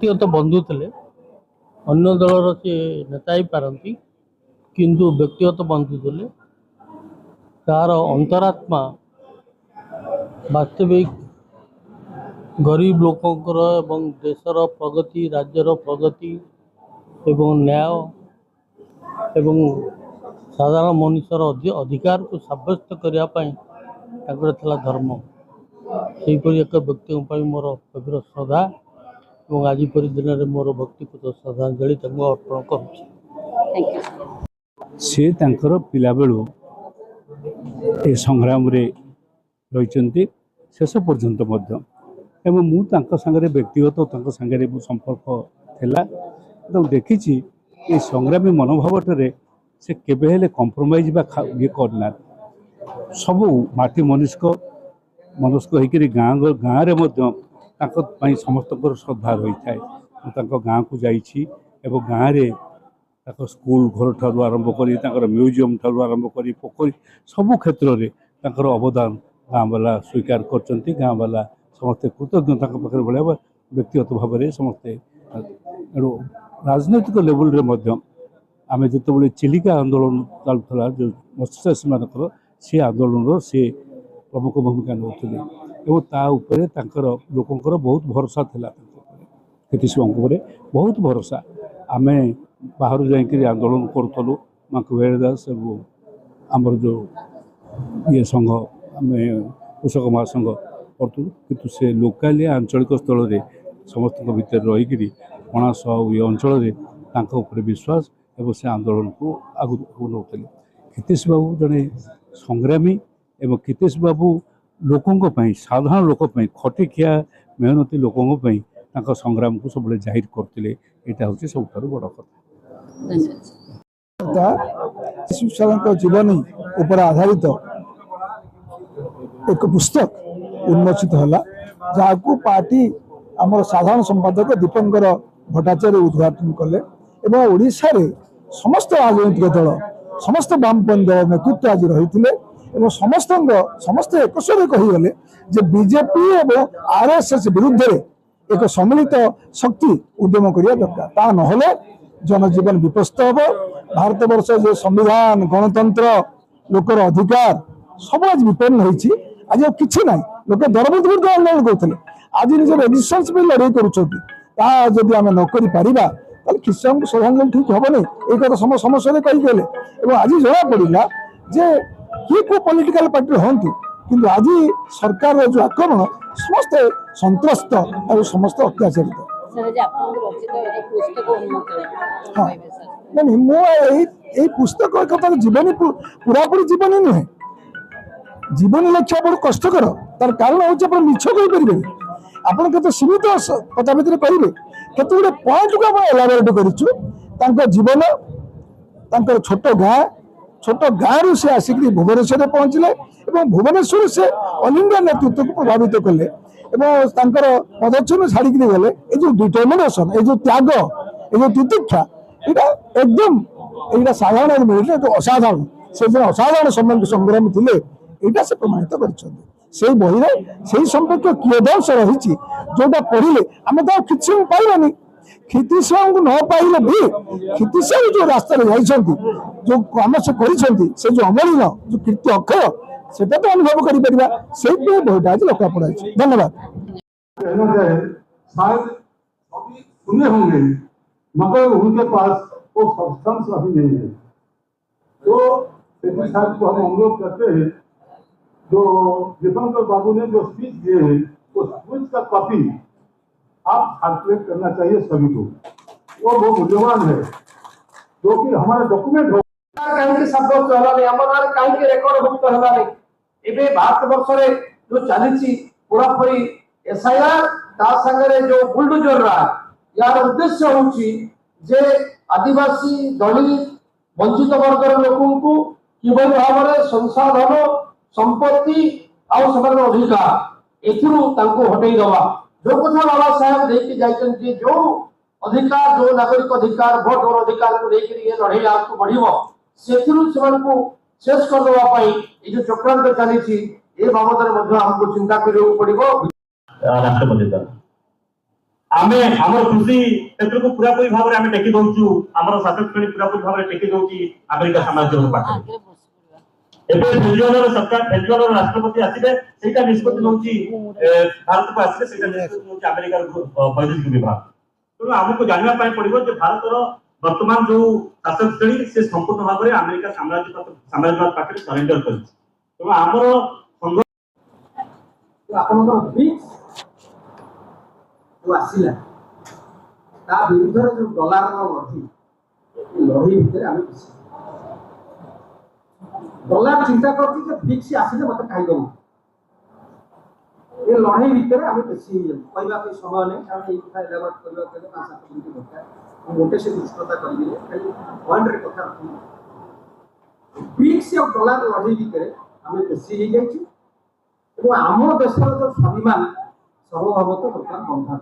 व्यक्तिगत बंधु थे अन्य दलर से नेता ही पारती किंतु व्यक्तिगत बंधु थे तार अंतरात्मा वास्तविक गरीब लोकंकर एवं देशर प्रगति राज्यर प्रगति एवं न्याय एवं साधारण मनुष्यर अधिकार को सब्यस्त करने धर्म से एक व्यक्ति मोर गभीर श्रद्धा और आज परी दिन में मोर व्यक्तिगत श्रद्धांजलि अर्पण कर पिला बेलू ए संग्राम रही शेष पर्यंत मुझे व्यक्तिगत सांगे संपर्क थिला तो देखी ये संग्रामी मनोभाव से केबे कंप्रोमाइज ये करना सबू माटी मनुष्क होकर गाँव समस्त श्रद्धा रही है गाँव को जाइए गाँव में स्कूल घर ठार आरंभ कर म्यूजियम ठार आरंभ कर पोखरी सबू क्षेत्र में अवदान गाँव वाला स्वीकार कर गाँव वाला समस्ते कृतज्ञता पाखे भाया व्यक्तिगत भाव में समस्ते राजनैतिक लेवल आम जो चिलिका आंदोलन चलूला जो मत्स्यचाषी मानकर सी आंदोलन से प्रमुख भूमिका नौले और लोकंर बहुत भरोसा था नीतीश बाबू बहुत भरोसा आम बाहर जा आंदोलन करूँ माँ दास आमर जो ये संघ आम कृषक महासंघ करूँ कि से लोकाली आंचलिक स्थल में समस्त भितर रहीकि कणास ये अंचल विश्वास एवं से आंदोलन को आगू नौते नीतीश बाबू जड़े संग्रामी एवं नीतीश बाबू लोकों साधारण लोक खटिखिया मेहनती लोकों संग्राम को सब जाहिर करते यहाँ हूँ सब बड़ कथा जीवनी उपर आधारित एक पुस्तक उन्मोचित होला जहाँ को पार्टी आमर साधारण संपादक दीपंकर भट्टाचार्य उद्घाटन कले एवं ओडिशा रे समस्त राजनैतिक दल समस्त वामपंथी दल नेतृत्व आज रही समस्त एक स्वर कहीगले जे बीजेपी एवं आरएसएस विरुद्ध एक सम्मिलित शक्ति उद्यम करिया दरकार ता नहले जनजीवन विपस्त हम भारत वर्ष जो संविधान गणतंत्र लोकर अधिकार सब आज विपन्न होती आज किसी ना लोक दरबद विरुद्ध आंदोलन करते आज निज रेजिस्टेंस भी लड़ाई करुँच आम नक ख्रीष्टान को श्रद्धांजलि ठीक हेनी एक कथा समस्या कहीगले आज जना पड़ा जे किए को पॉलिटिकल पार्टी हूँ कि आज सरकार जो आक्रमण समस्त संत्रस्त और समस्त अत्याचारित हाँ नहीं मुझे पुस्तक कथा जीवनी पूरापूरी जीवनी नुहे जीवनी लिखा बड़ कष्टकर तार कारण हूँ मिछ कहीपर आपत सीमित कथा भितर कहे केत गुड़े पॉइंट को एलाबोरेट कर जीवन छोट गाँ रु से आसिक भुवनेश्वर पहुँचले और भुवनेश्वर से ऑल इंडिया नेतृत्व को प्रभावित कले पदच्छन छाड़ी गले ये जो डिटर्मिनेशन ये जो त्याग ये जो तितिक्षा यहाँ एकदम यहाँ साधारण मिले तो असाधारण से जो असाधारण संग्रामी थे यहाँ से प्रमाणित कर बही से संपर्क कियदंश रही जोटा पढ़ले आम तो कि पाइबानी नीतीश बाबू न पाइले भी नीतीश बाबू जो रास्ता जो काम से कर जो अमलिन जो कीर्ति अक्षय से तो अनुभव कर बहीटा आज लखा पड़ा है। धन्यवाद। शायद सुने होंगे मगर उनके पास वो सब्सटेंस अभी नहीं है तो साहब को हम अनुरोध करते हैं जो दीपंकर बाबू ने जो स्पीच दिए हैं उस स्पीच का कॉपी आप सर्कुलेट करना चाहिए सभी को वो बहुत मूल्यवान है जो कि हमारे डॉक्यूमेंट हो कहीं शब्द हमारे कहीं रेकर्ड मुक्त है एबे भारत वर्ष रे जो चली पूरा पूरी एसआईआर ता संगे जो बुलडोजर रहा यार उद्देश्य होची जे आदिवासी दलित वंचित वर्गर लोकों को किभली भाव में संसाधन संपत्ति आउ समान अधिकार एथिरु तांको हटई दवा जो कथा बाबा साहेब देखि जाइछन कि जो अधिकार जो नागरिक अधिकार भोट और अधिकार को लेकर ये लड़ाई आपको बढ़िबो सेथिरु समान को शेष कर दवा पाई ये जो चक्रांत चली छी ए बाबद रे मध्य हमको चिंता करियो पड़िबो राष्ट्रपति दल आमे हमर कृषि क्षेत्र को पूरापूरी भाव में आमे टेकी दउछु हमर शासक श्रेणी पूरापूरी भाव में टेकी दउची अमेरिका साम्राज्य पाखे एबे फेडरल सरकार फेडरल राष्ट्रपति आसीबे सेटा निष्पत्ति नउची भारत को आसीबे सेटा निष्पत्ति नउची अमेरिका वैदेशिक विभाग तो हमको जानना पाए पड़िबो जे भारतर वर्तमान जो शासक श्रेणी से संपूर्ण भाव में अमेरिका साम्राज्यवाद पाखे सरेंडर करछि तो हमर ଆପଣଙ୍କର ବ୍ରିକ୍ସ जो आसिला ता विरुद्ध जो डॉलर लड़ी भितर आम डॉलर चिंता करती ब्रिक्स आसिले मत कहीं दो ये लड़ाई भितर आम बेसी कहवा समय नहीं कारण ये कथा एलाबोरेट करबा के 5-7 मिनिट दरकार गोटे से दुष्टता करिले खाली पॉइंट रे कथा ब्रिक्स और डॉलर लड़ाई भितर आम बेसी हो जाइछि एवं आम देशर जो स्वाभिमान सर्वभौमत्व बर्तमान बंधन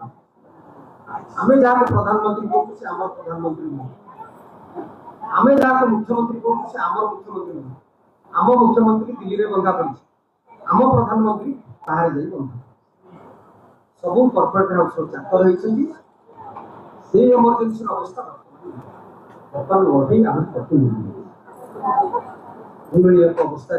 आम जहाँ प्रधानमंत्री कहूँ से आम प्रधानमंत्री नुह आम जहाँ मुख्यमंत्री कहूँ से आम मुख्यमंत्री नुह आम मुख्यमंत्री दिल्ली में बंधा पड़ी आम प्रधानमंत्री बाहर जा बंधा सब कॉर्पोरेट हाउस चाकर होती से इमरजेंसी अवस्था बर्तमान लड़ाई आम कटु एक अवस्था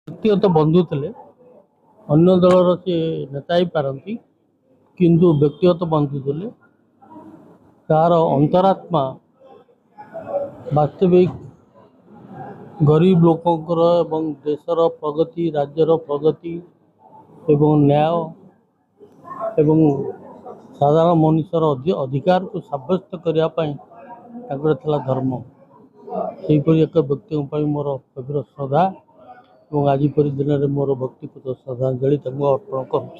व्यक्तिगत बंधु थे अन्य दलर से नेता ही पारती किंतु व्यक्तिगत बंधु थे तार अंतरात्मा वास्तविक गरीब लोकंकर एवं देशर प्रगति राज्यर प्रगति एवं न्याय एवं साधारण मनुष्यर अधिकार को सब्यस्त करने धर्म से एक व्यक्ति मोर गभीर श्रद्धा और आज दिन में मोर व्यक्तिगत श्रद्धांजलि अर्पण करुँच।